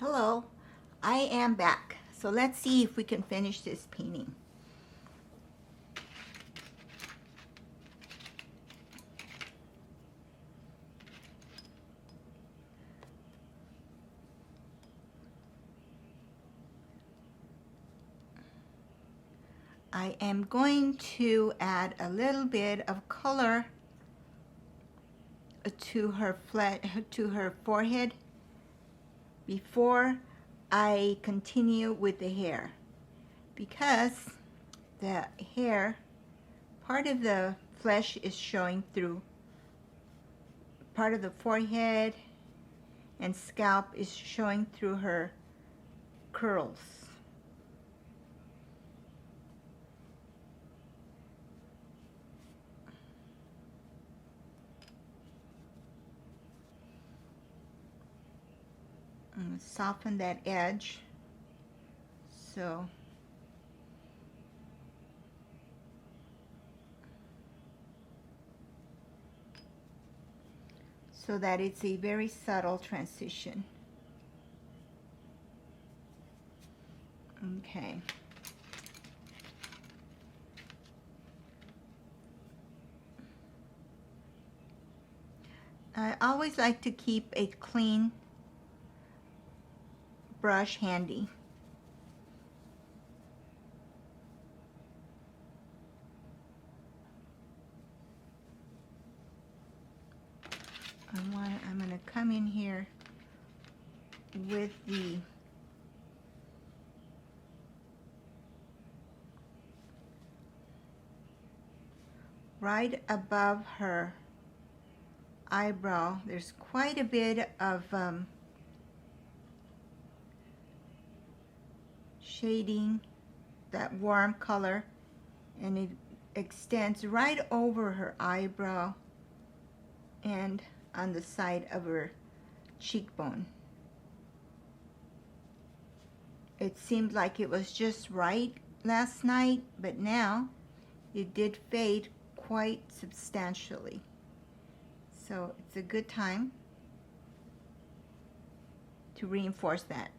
Hello, I am back. So let's see if we can finish this painting. I am going to add a little bit of color to her forehead before I continue with the hair, because the hair, part of the flesh is showing through. Part of the forehead and scalp is showing through her curls. Soften that edge so that it's a very subtle transition. Okay. I always like to keep a clean brush handy. I'm going to come in here with the right above her eyebrow. There's quite a bit of shading, that warm color, and it extends right over her eyebrow and on the side of her cheekbone. It seemed like it was just right last night, but now it did fade quite substantially. So it's a good time to reinforce that.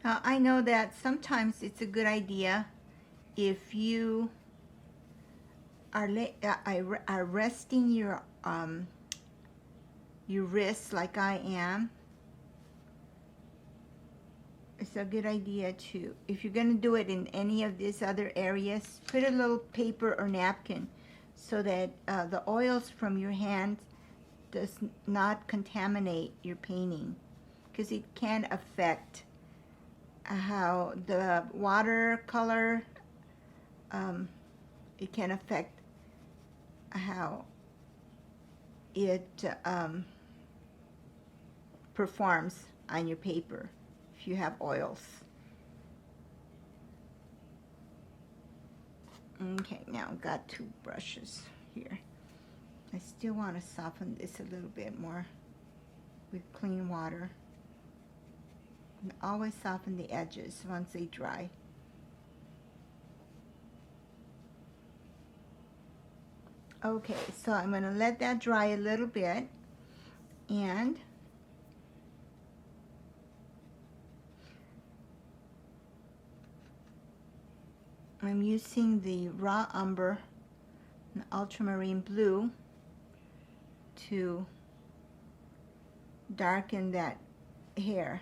Now, I know that sometimes it's a good idea if you are resting your wrists like I am. It's a good idea to, if you're going to do it in any of these other areas, put a little paper or napkin so that the oils from your hand does not contaminate your painting, because it can affect how the watercolor, it can affect how it performs on your paper if you have oils. Okay, now I've got two brushes here. I still want to soften this a little bit more with clean water. And always soften the edges once they dry. Okay, so I'm going to let that dry a little bit, and I'm using the raw umber and ultramarine blue to darken that hair.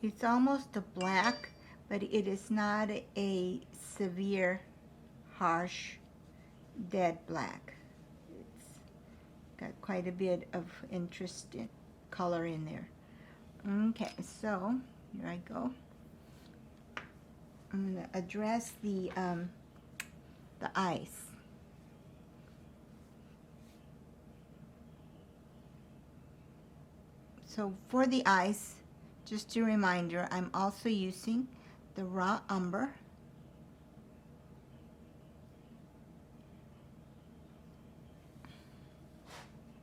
It's almost a black, but it is not a severe, harsh, dead black. It's got quite a bit of interesting color in there. Okay, so here I go. I'm going to address the eyes. So for the eyes, just a reminder, I'm also using the raw umber.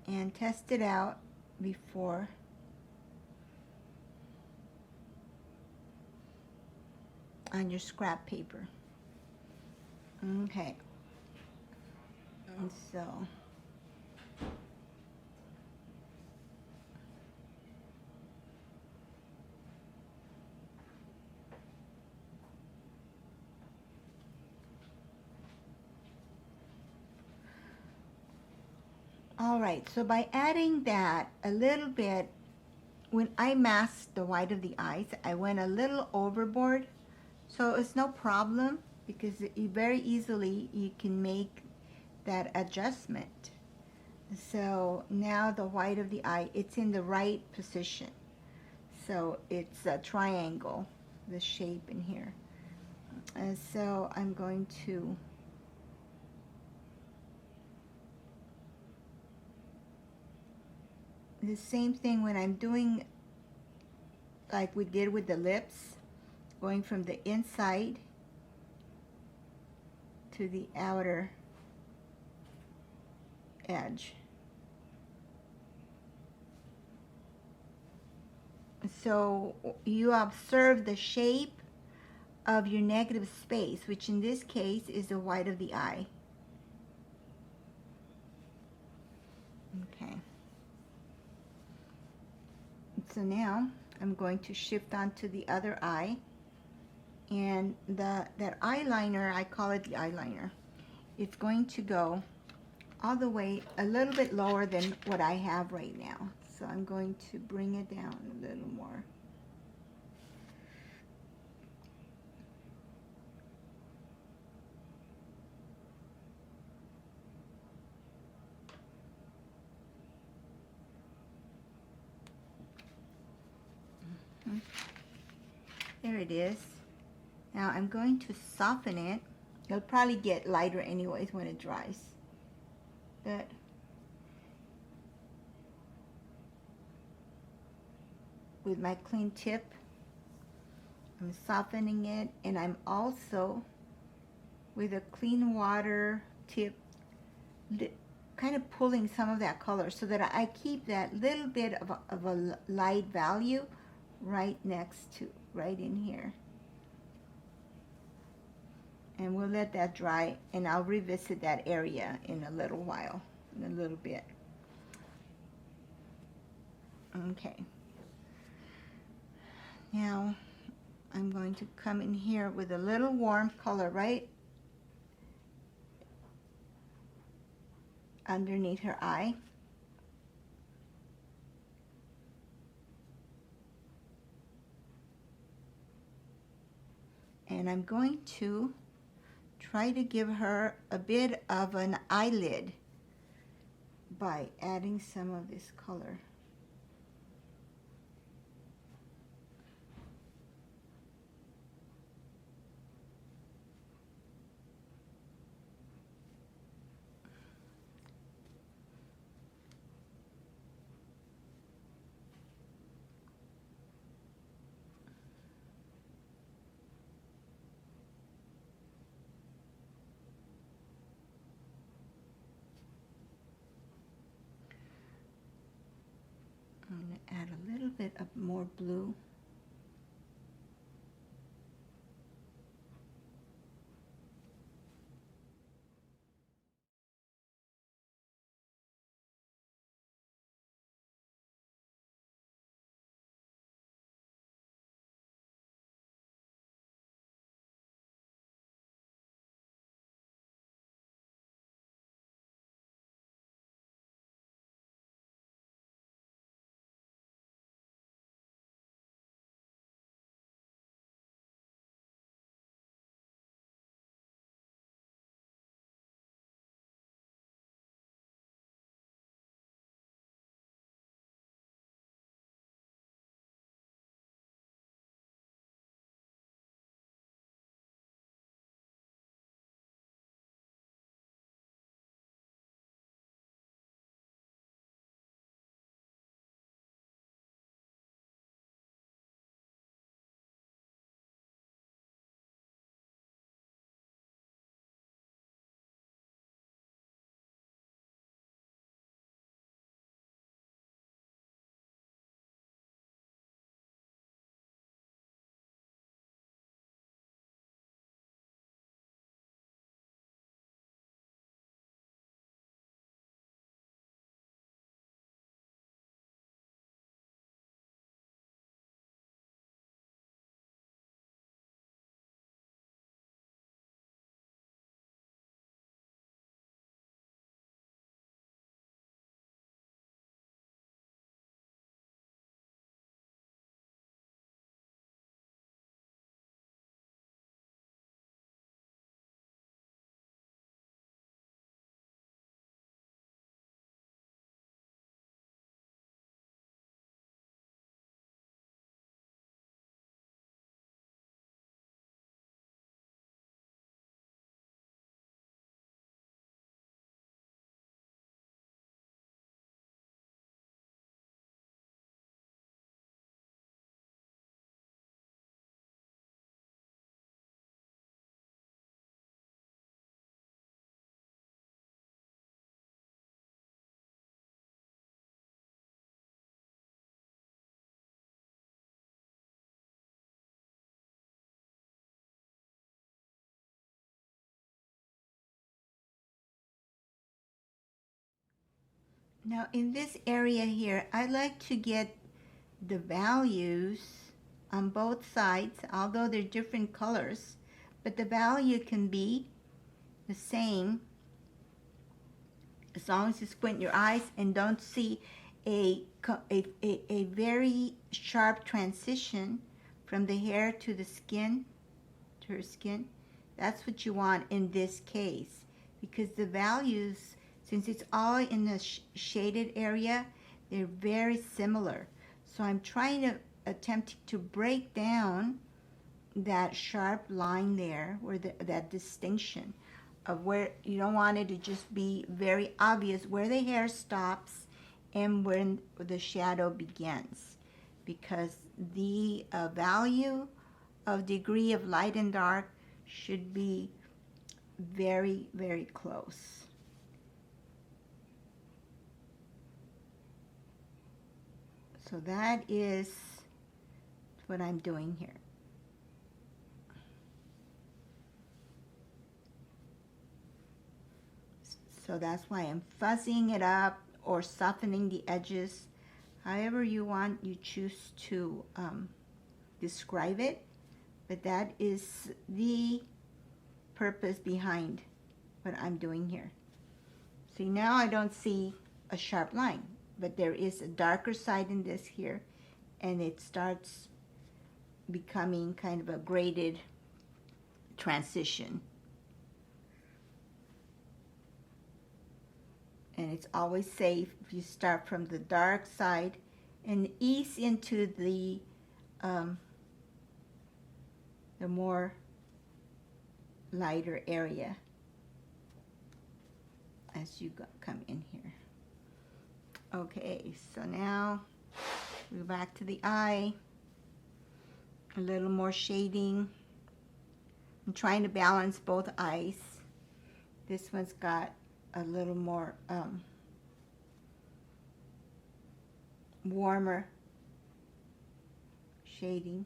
And test it out before on your scrap paper. Okay. And so all right, so by adding that a little bit, when I masked the white of the eyes, I went a little overboard. So it's no problem, because very easily you can make that adjustment. So now the white of the eye, it's in the right position. So it's a triangle, the shape in here. And so I'm going to the same thing when I'm doing like we did with the lips, going from the inside to the outer edge. So you observe the shape of your negative space, which in this case is the white of the eye. Okay. So now I'm going to shift on to the other eye, and that eyeliner, I call it the eyeliner, it's going to go all the way a little bit lower than what I have right now. So I'm going to bring it down a little more. There it is. Now I'm going to soften it. It'll probably get lighter anyways when it dries. But with my clean tip, I'm softening it, and I'm also with a clean water tip kind of pulling some of that color so that I keep that little bit of a light value right next to, right in here. And we'll let that dry, and I'll revisit that area in a little while, in a little bit. Okay. Now I'm going to come in here with a little warm color right underneath her eye. And I'm going to try to give her a bit of an eyelid by adding some of this color. bit of more blue. Now in this area here, I like to get the values on both sides, although they're different colors, but the value can be the same as long as you squint your eyes and don't see a very sharp transition from the hair to the skin, to her skin. That's what you want in this case, because the values, since it's all in the shaded area, they're very similar. So I'm trying to attempt to break down that sharp line there, where that distinction of where you don't want it to just be very obvious where the hair stops and when the shadow begins, because the value of degree of light and dark should be very, very close. So that is what I'm doing here. So that's why I'm fuzzing it up or softening the edges. However you want, you choose to describe it. But that is the purpose behind what I'm doing here. See, now I don't see a sharp line, but there is a darker side in this here, and it starts becoming kind of a graded transition. And it's always safe if you start from the dark side and ease into the more lighter area as you come in here. Okay, so now we're back to the eye. A little more shading. I'm trying to balance both eyes. This one's got a little more warmer shading.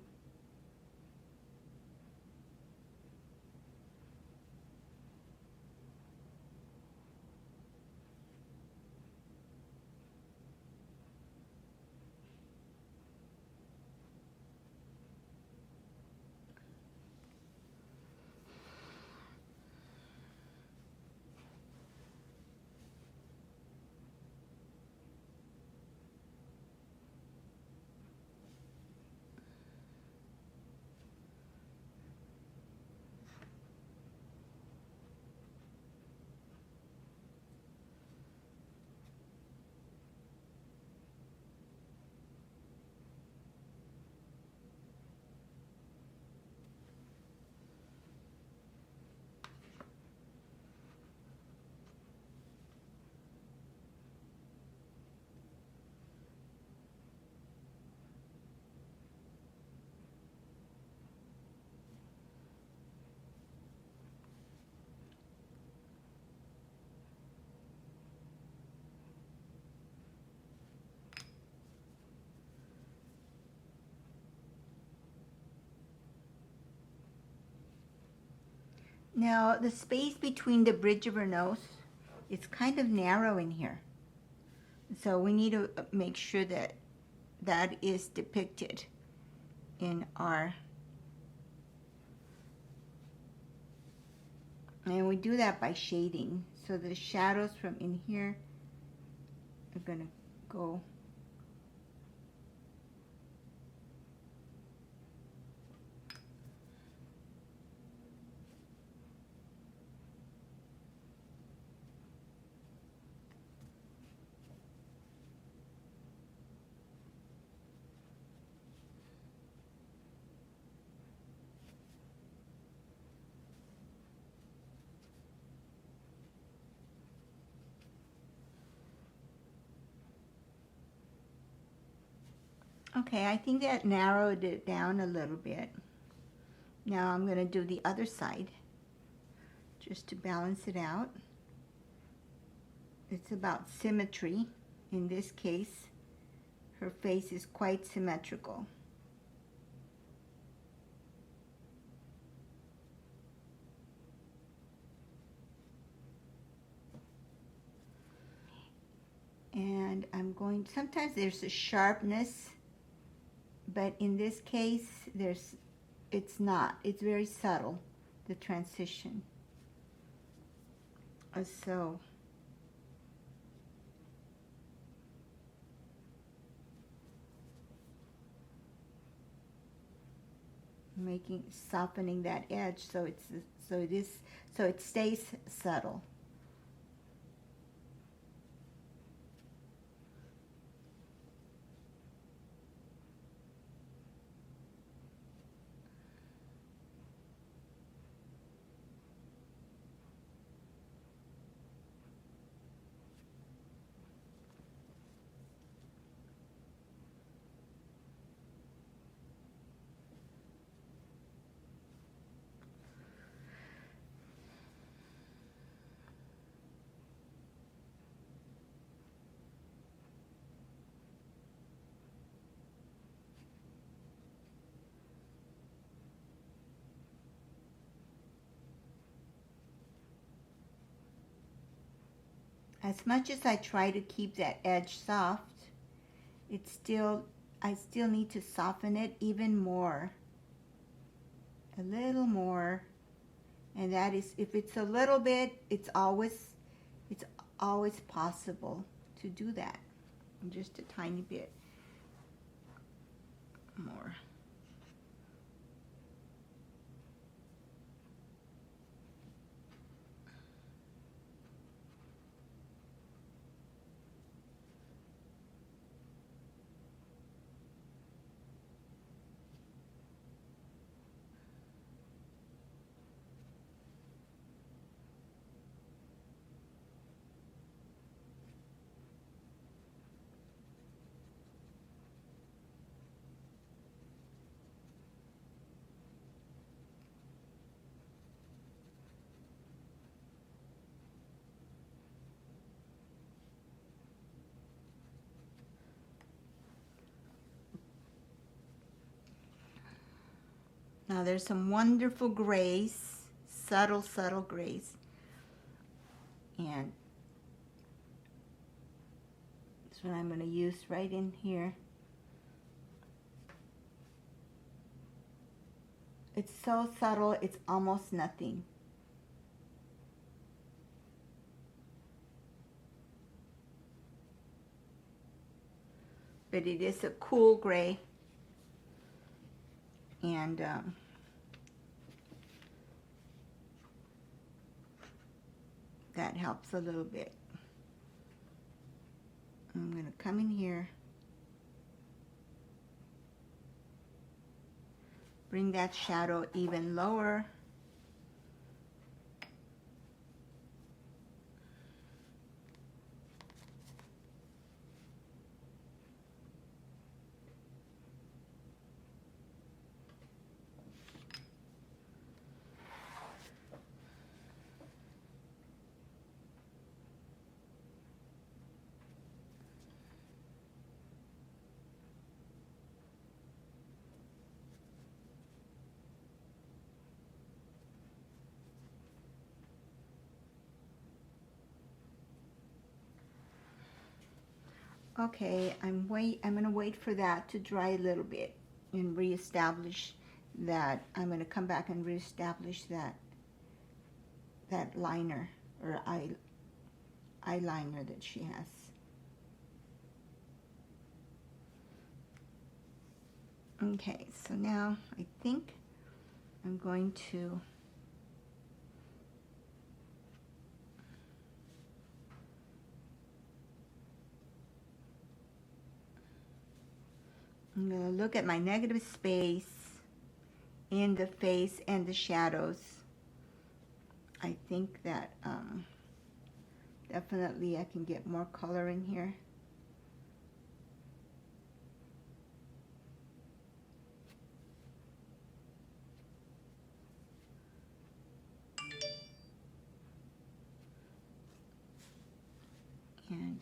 Now the space between the bridge of her nose, it's kind of narrow in here. So we need to make sure that that is depicted in our, and we do that by shading. So the shadows from in here are gonna go okay. I think that narrowed it down a little bit. Now I'm going to do the other side just to balance it out. It's about symmetry. In this case, her face is quite symmetrical. And I'm going, sometimes there's a sharpness, but in this case, it's not. It's very subtle, the transition. So softening that edge so it stays subtle. As much as I try to keep that edge soft, I still need to soften it even more. A little more. And that is, if it's a little bit, it's always possible to do that. Just a tiny bit more. Now there's some wonderful grays, subtle grays. And that's what I'm going to use right in here. It's so subtle, it's almost nothing. But it is a cool gray. And that helps a little bit. I'm going to come in here, bring that shadow even lower. Okay, I'm going to wait for that to dry a little bit and reestablish that. I'm going to come back and reestablish that liner or eyeliner that she has. Okay, so now I think I'm going to look at my negative space in the face and the shadows. I think that definitely I can get more color in here. And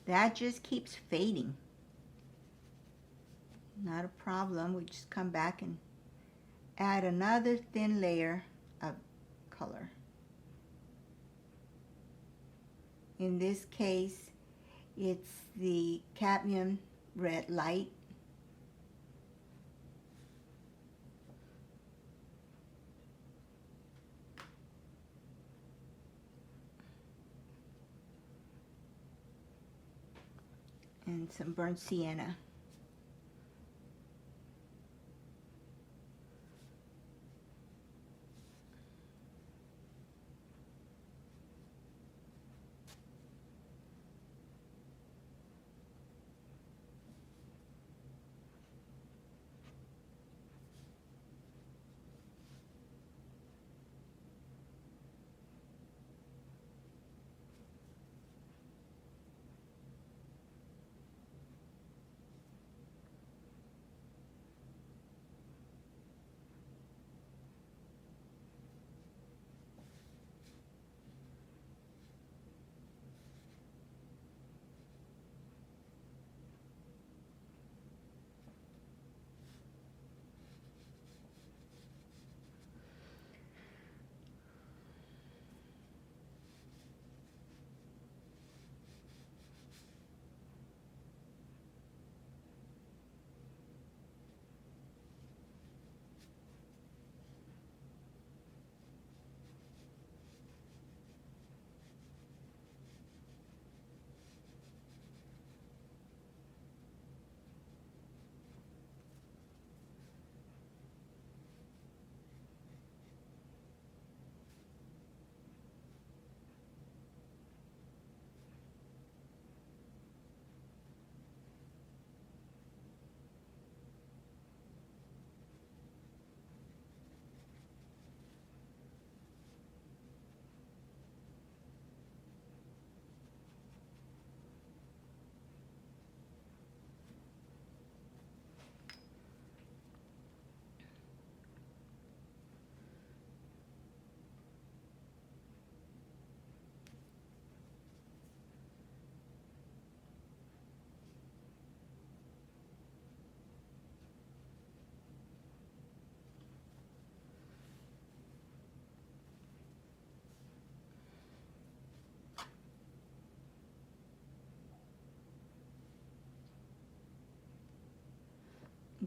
that just keeps fading. Not a problem. We just come back and add another thin layer of color. In this case, it's the cadmium red light. And some burnt sienna.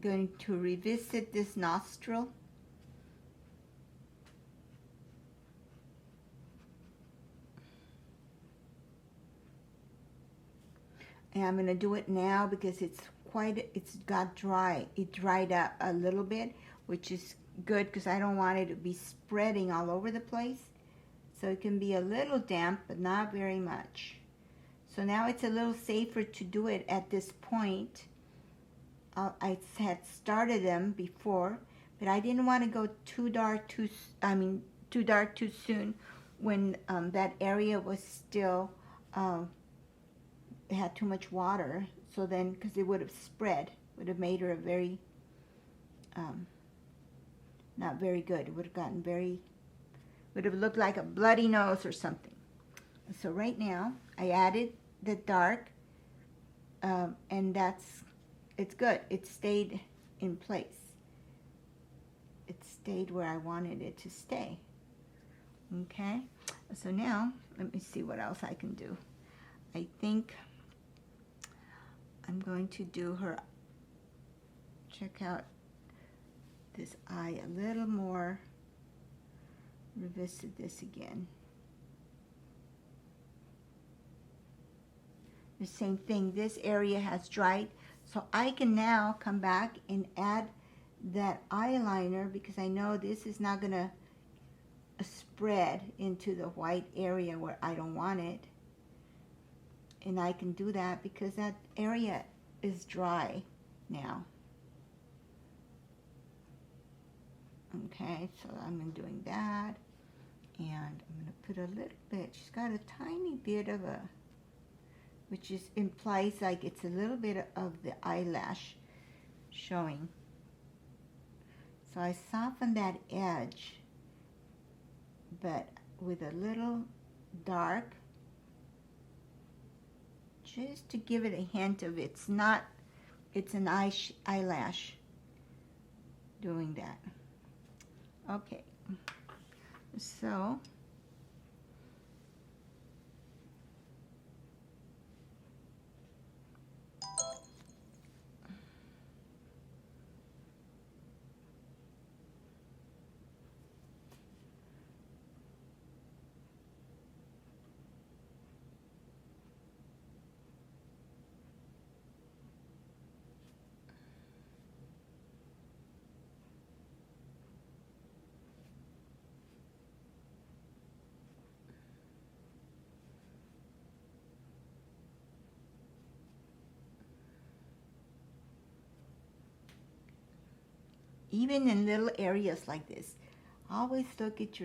going to revisit this nostril. And I'm going to do it now because it's got dry. It dried up a little bit, which is good because I don't want it to be spreading all over the place. So it can be a little damp, but not very much. So now it's a little safer to do it at this point. I had started them before, but I didn't want to go too dark too soon when that area was still it had too much water. So then, because it would have spread, would have made her a very not very good. It would have gotten would have looked like a bloody nose or something. So right now I added the dark, and it's good. It stayed in place. It stayed where I wanted it to stay. Okay, so now let me see what else I can do. I think I'm going to do her, check out this eye a little more, revisit this again. The same thing, this area has dried, so I can now come back and add that eyeliner because I know this is not going to spread into the white area where I don't want it. And I can do that because that area is dry now. Okay, so I'm doing that, and I'm going to put a little bit, she's got a tiny bit of a, which implies like it's a little bit of the eyelash showing. So I soften that edge, but with a little dark, just to give it a hint of it's an eyelash doing that. Okay, so even in little areas like this, always look at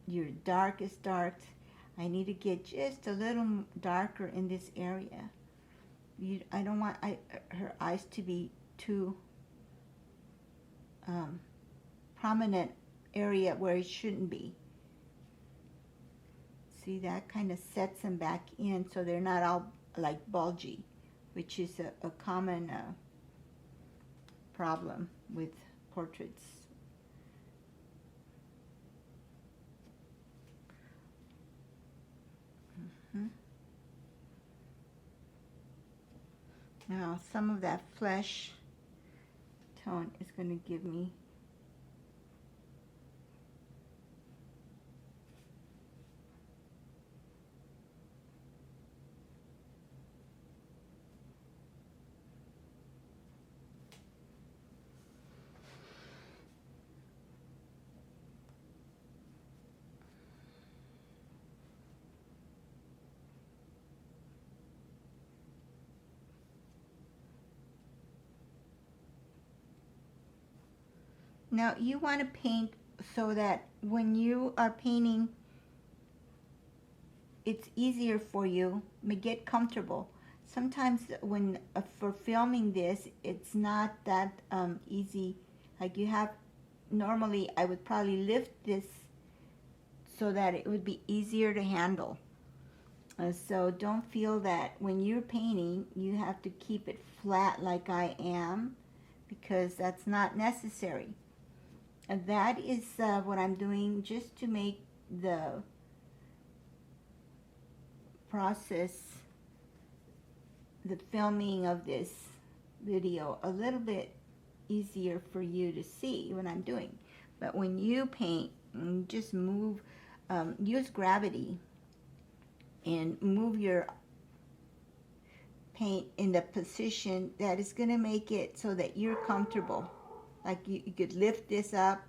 your darkest darks. I need to get just a little darker in this area. I don't want her eyes to be too prominent area where it shouldn't be. See, that kind of sets them back in so they're not all like bulgy, which is a common problem with portraits. Now some of that flesh tone is going to give me now you want to paint so that when you are painting, it's easier for you. Get comfortable. Sometimes when for filming this, it's not that easy. Like you have, normally I would probably lift this so that it would be easier to handle. So don't feel that when you're painting, you have to keep it flat like I am, because that's not necessary. And that is what I'm doing just to make the process, the filming of this video a little bit easier for you to see what I'm doing. But when you paint, just move, use gravity and move your paint in the position that is going to make it so that you're comfortable. Like you could lift this up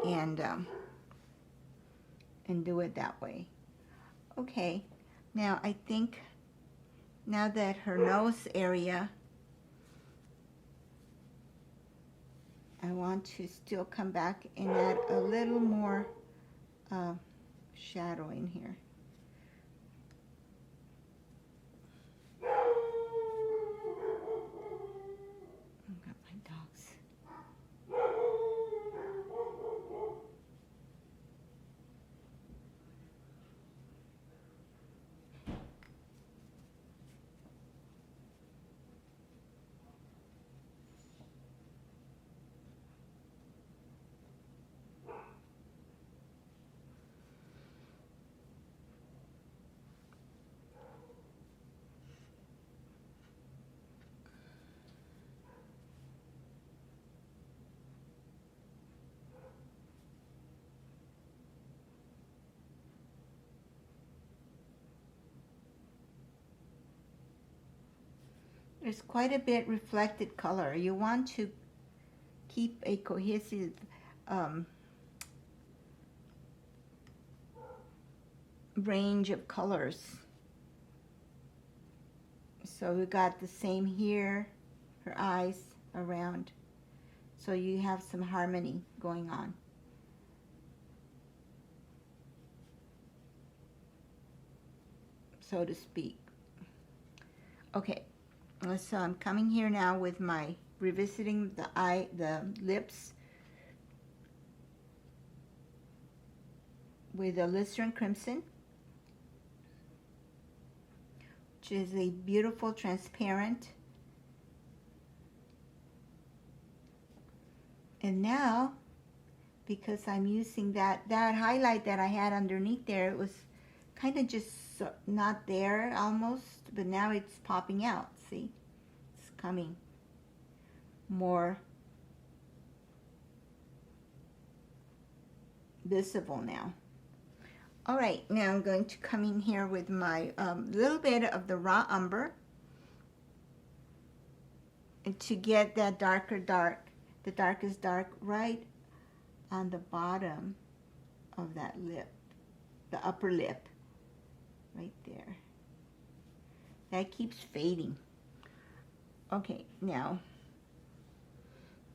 and do it that way. Okay, now I think now that her nose area, I want to still come back and add a little more shadow in here. I've got my dogs. There's quite a bit reflected color. You want to keep a cohesive range of colors. So we got the same here, her eyes around. So you have some harmony going on. So to speak. Okay. So I'm coming here now with my revisiting the lips with a Listerine Crimson, which is a beautiful transparent. And now, because I'm using that highlight that I had underneath there, it was kind of just not there almost, but now it's popping out. See, it's coming more visible now. All right, now I'm going to come in here with my little bit of the raw umber and to get that darker dark, the darkest dark right on the bottom of that lip, the upper lip, right there. That keeps fading. Okay, now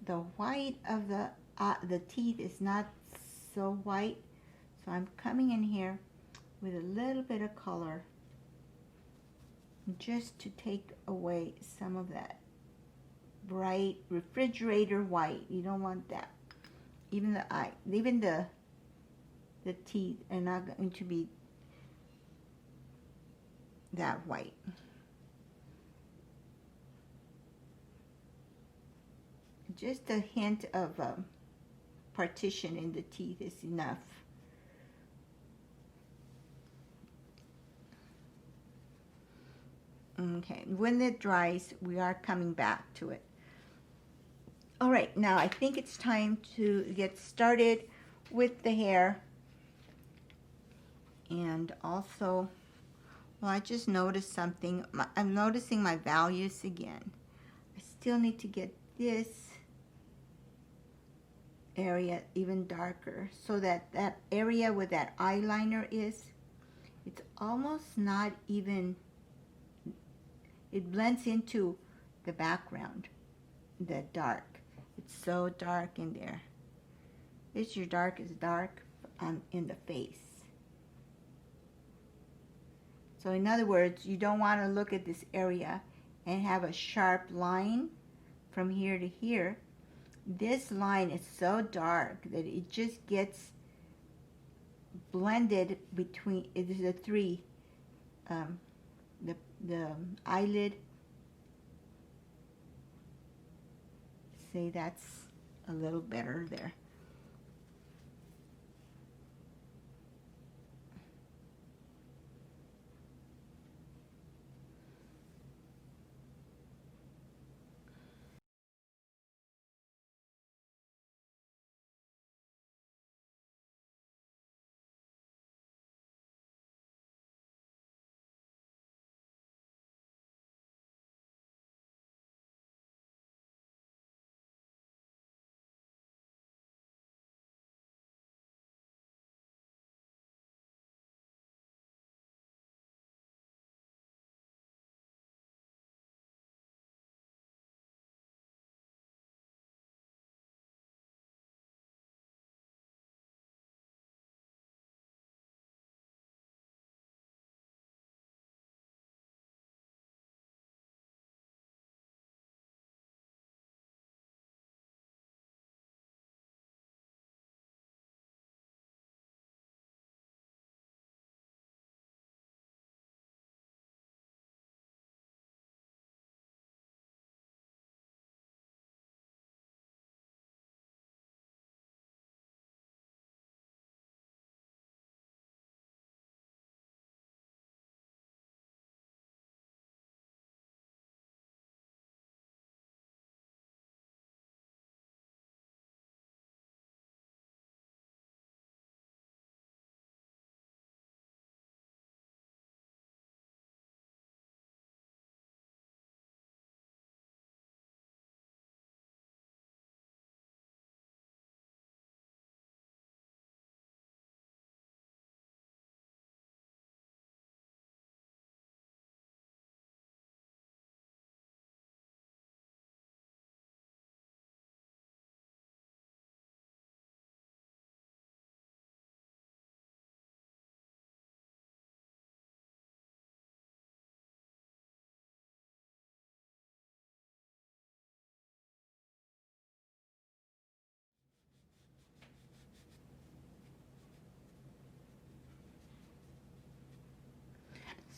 the white of the teeth is not so white, so I'm coming in here with a little bit of color just to take away some of that bright refrigerator white. You don't want that. Even the eye, even the teeth are not going to be that white. Just a hint of partition in the teeth is enough. Okay, when it dries, we are coming back to it. All right, now I think it's time to get started with the hair. And also, well, I just noticed something. I'm noticing my values again. I still need to get this area even darker so that that area where that eyeliner is, it's almost not even, it blends into the background, the dark. It's so dark in there. It's your darkest dark in the face. So in other words, you don't want to look at this area and have a sharp line from here to here. This line is so dark that it just gets blended between the three, the eyelid. Say that's a little better there.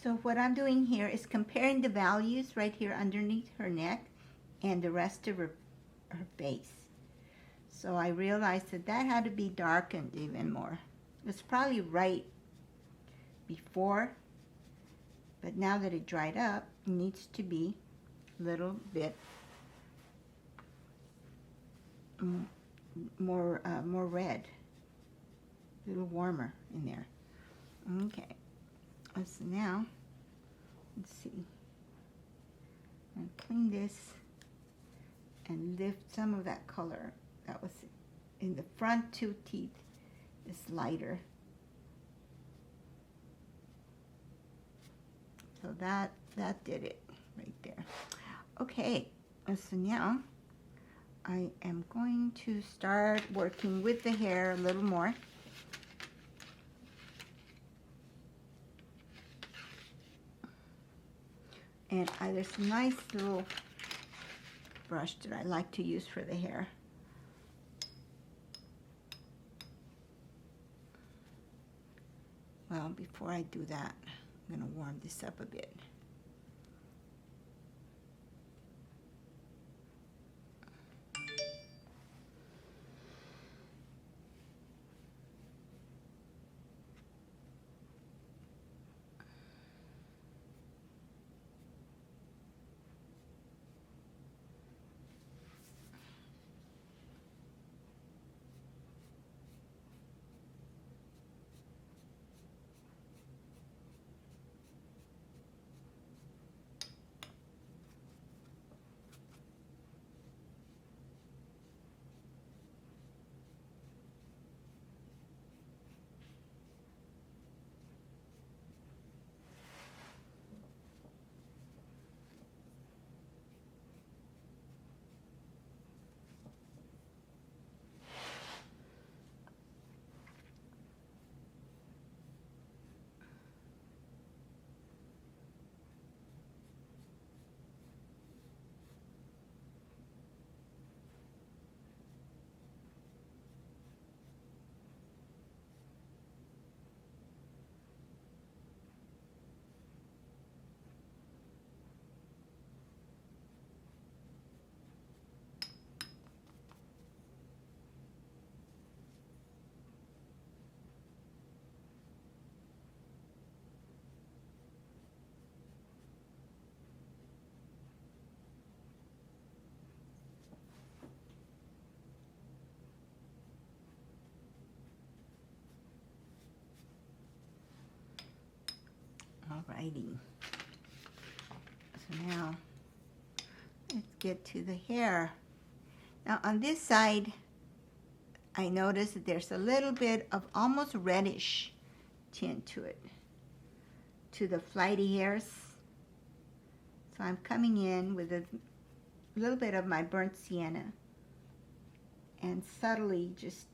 So what I'm doing here is comparing the values right here underneath her neck and the rest of her face. So I realized that that had to be darkened even more. It's probably right before, but now that it dried up, it needs to be a little bit more red, a little warmer in there. Okay, so now, let's see. I'll clean this and lift some of that color that was in the front two teeth is lighter. So that did it right there. Okay, so now I am going to start working with the hair a little more. And there's a nice little brush that I like to use for the hair. Well, before I do that, I'm going to warm this up a bit. Alrighty. So now, let's get to the hair. Now on this side, I noticed that there's a little bit of almost reddish tint to it, to the flighty hairs. So I'm coming in with a little bit of my burnt sienna and subtly just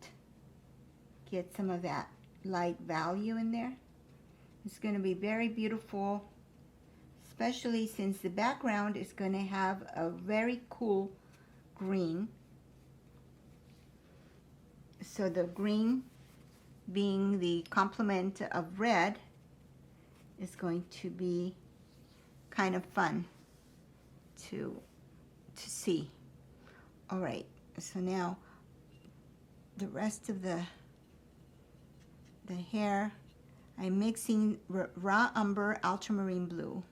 get some of that light value in there. It's going to be very beautiful, especially since the background is going to have a very cool green. So the green being the complement of red is going to be kind of fun to see. All right, so now the rest of the hair, I'm mixing raw umber ultramarine blue.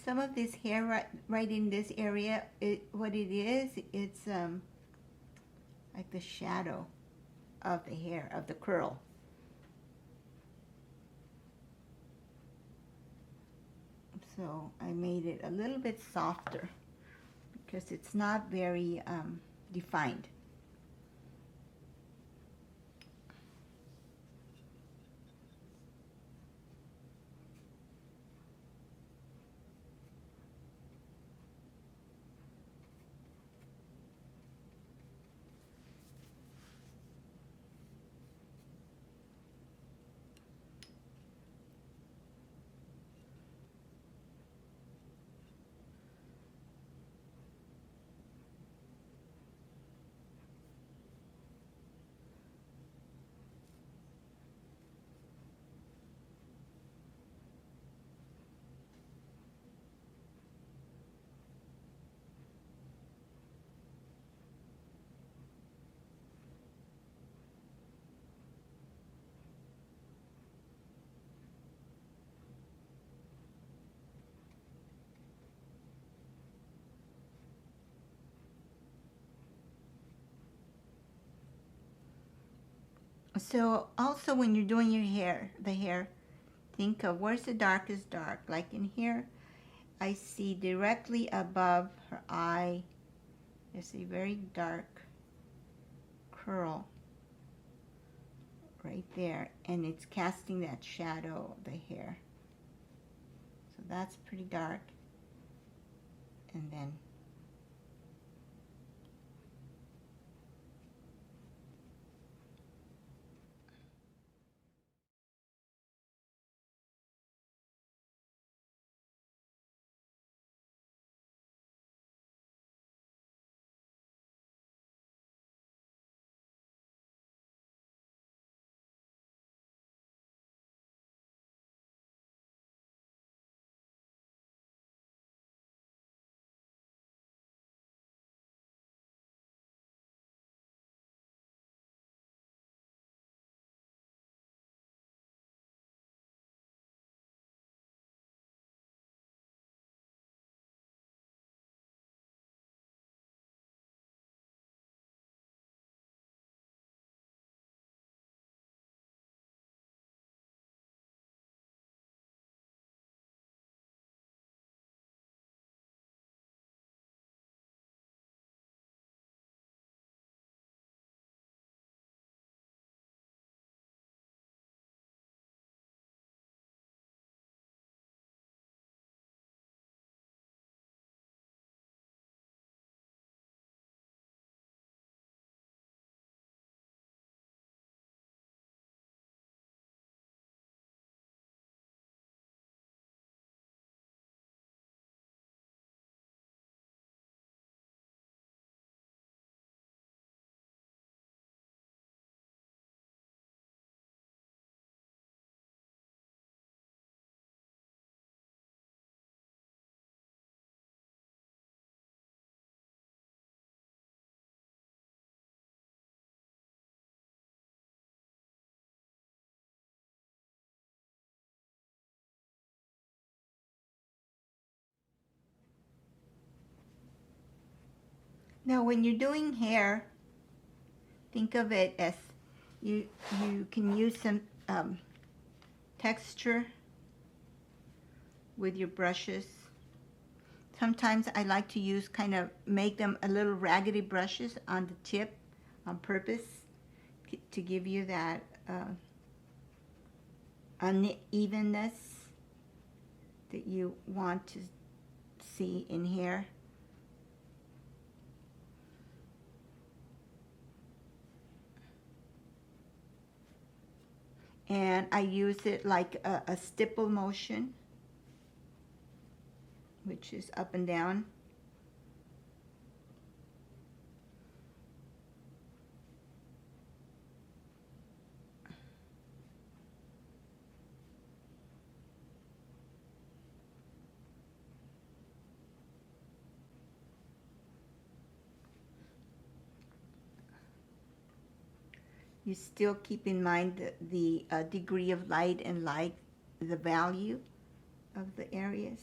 Some of this hair right in this area, what it is, it's like the shadow of the hair, of the curl. So I made it a little bit softer because it's not very defined. So also when you're doing your hair, the hair, think of where's the darkest dark. Like in here, I see directly above her eye, there's a very dark curl right there, and it's casting that shadow of the hair. So that's pretty dark. And then now when you're doing hair, think of it as you can use some texture with your brushes. Sometimes I like to use kind of make them a little raggedy brushes on the tip on purpose to give you that unevenness that you want to see in here. And I use it like a stipple motion, which is up and down. You still keep in mind the degree of light and light, the value of the areas.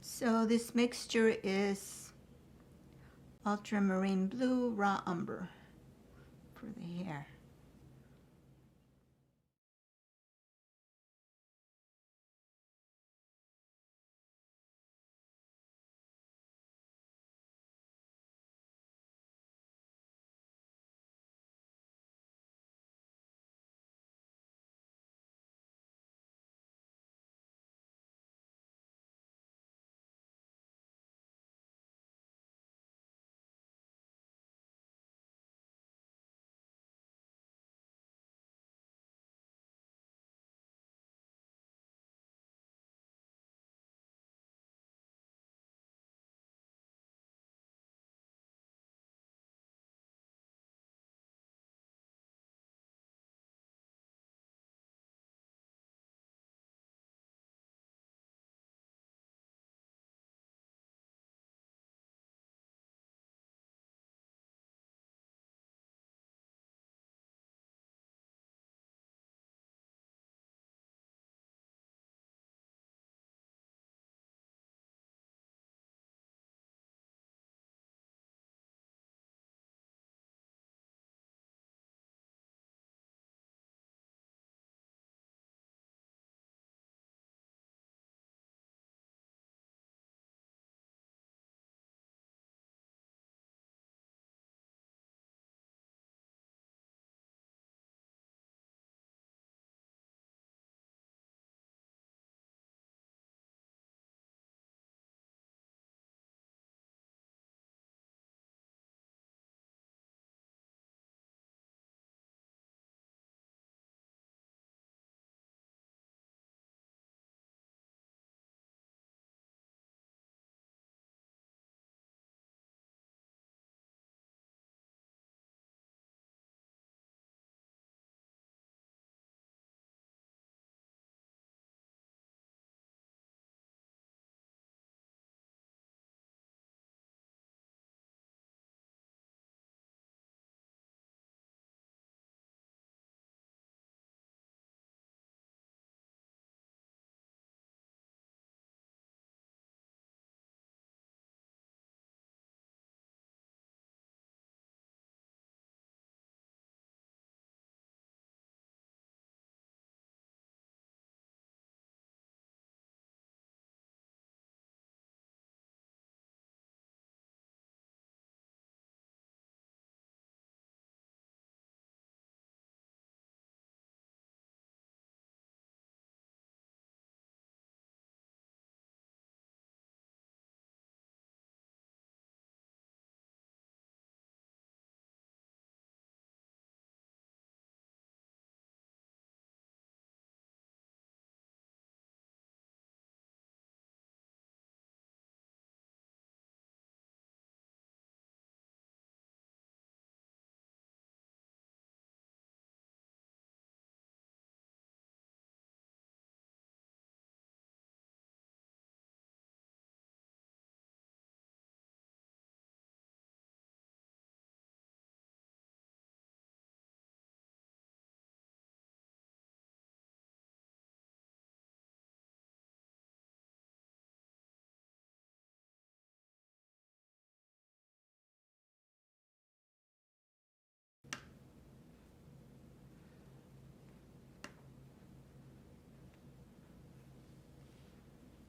So this mixture is ultramarine blue raw umber for the hair.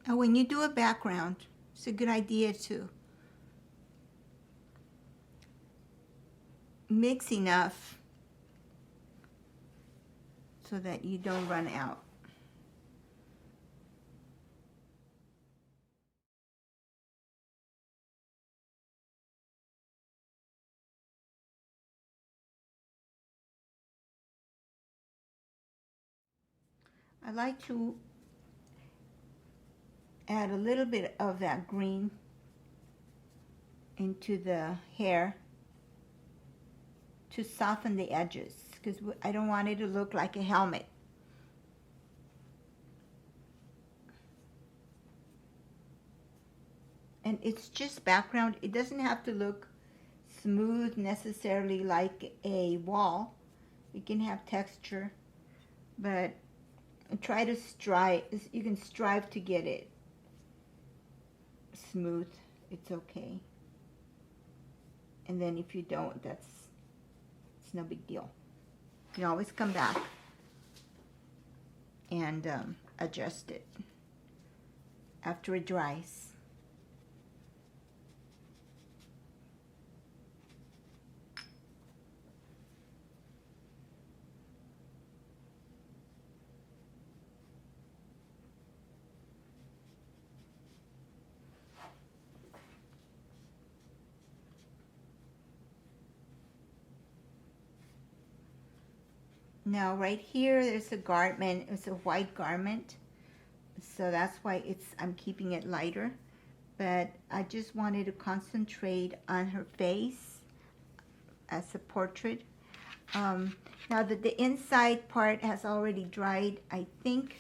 Now when you do a background, it's a good idea to mix enough so that you don't run out. I like to add a little bit of that green into the hair to soften the edges because I don't want it to look like a helmet. And it's just background. It doesn't have to look smooth necessarily like a wall. It can have texture, but try to strive. You can strive to get it smooth, it's okay. And then if you don't, it's no big deal. You can always come back and adjust it after it dries. Now right here, there's a garment. It's a white garment, so that's why I'm keeping it lighter. But I just wanted to concentrate on her face as a portrait. Now that the inside part has already dried, I think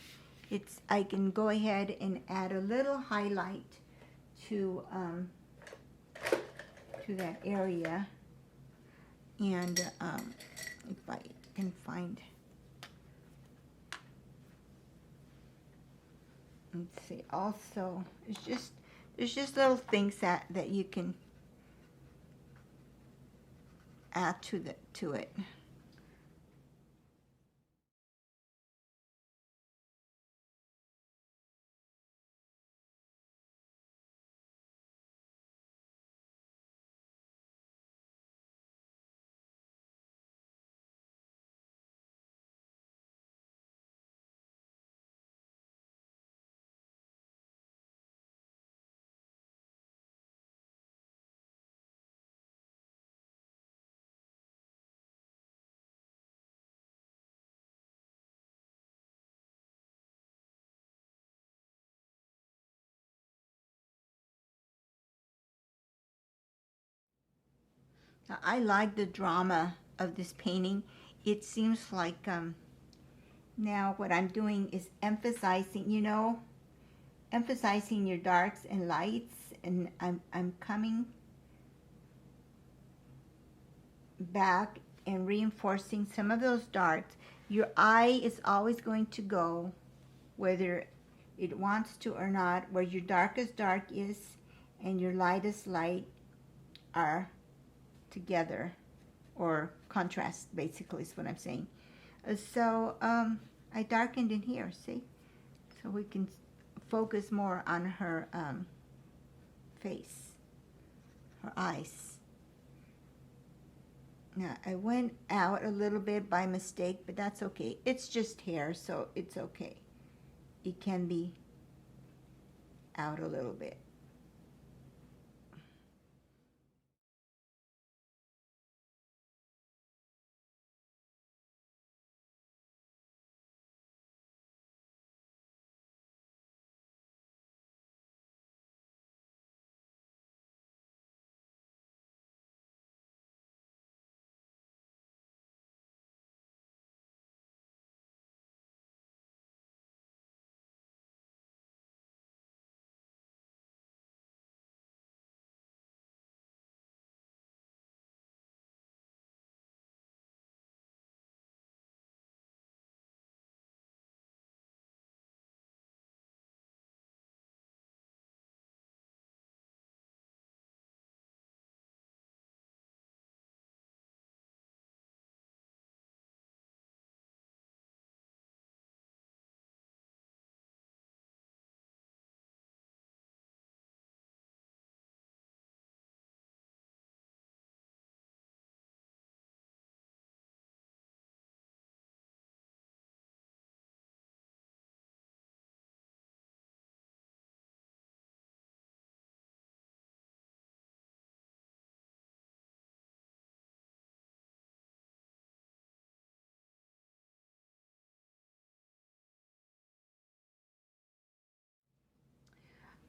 I can go ahead and add a little highlight to that area. And if I can find, let's see, also there's just little things that you can add to it. Now, I like the drama of this painting. It seems like now what I'm doing is emphasizing, emphasizing your darks and lights, and I'm coming back and reinforcing some of those darks. Your eye is always going to go, whether it wants to or not, where your darkest dark is and your lightest light are together, or contrast, basically, is what I'm saying. So I darkened in here, see? So we can focus more on her face, her eyes. Now, I went out a little bit by mistake, but that's okay. It's just hair, so it's okay. It can be out a little bit.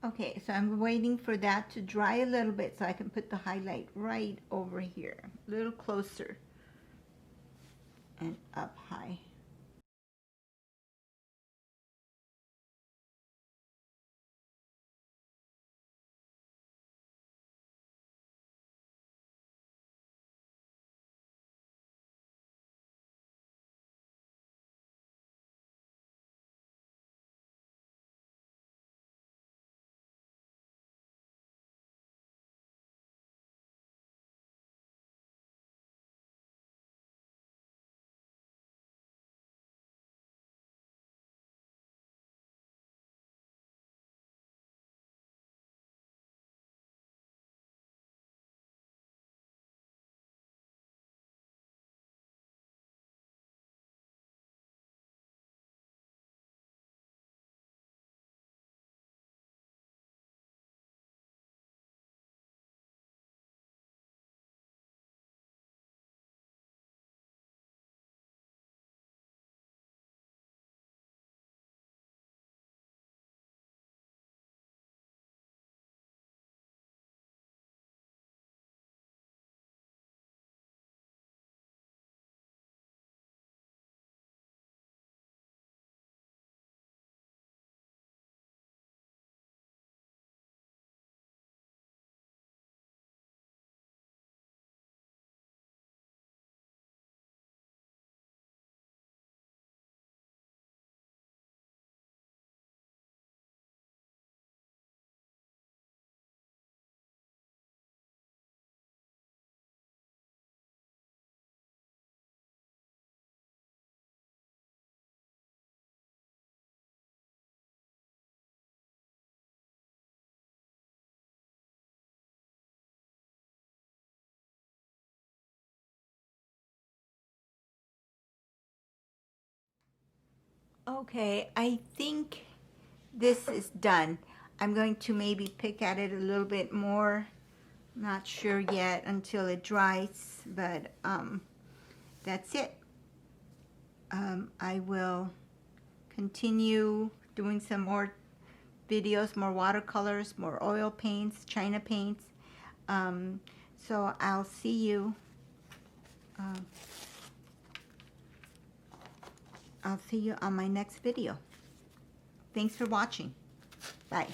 Okay, so I'm waiting for that to dry a little bit so I can put the highlight right over here, a little closer and up high. Okay, I think this is done. I'm going to maybe pick at it a little bit more. Not sure yet until it dries, but that's it. I will continue doing some more videos, more watercolors, more oil paints, China paints. So I'll see you. Um, I'll see you on my next video. Thanks for watching. Bye.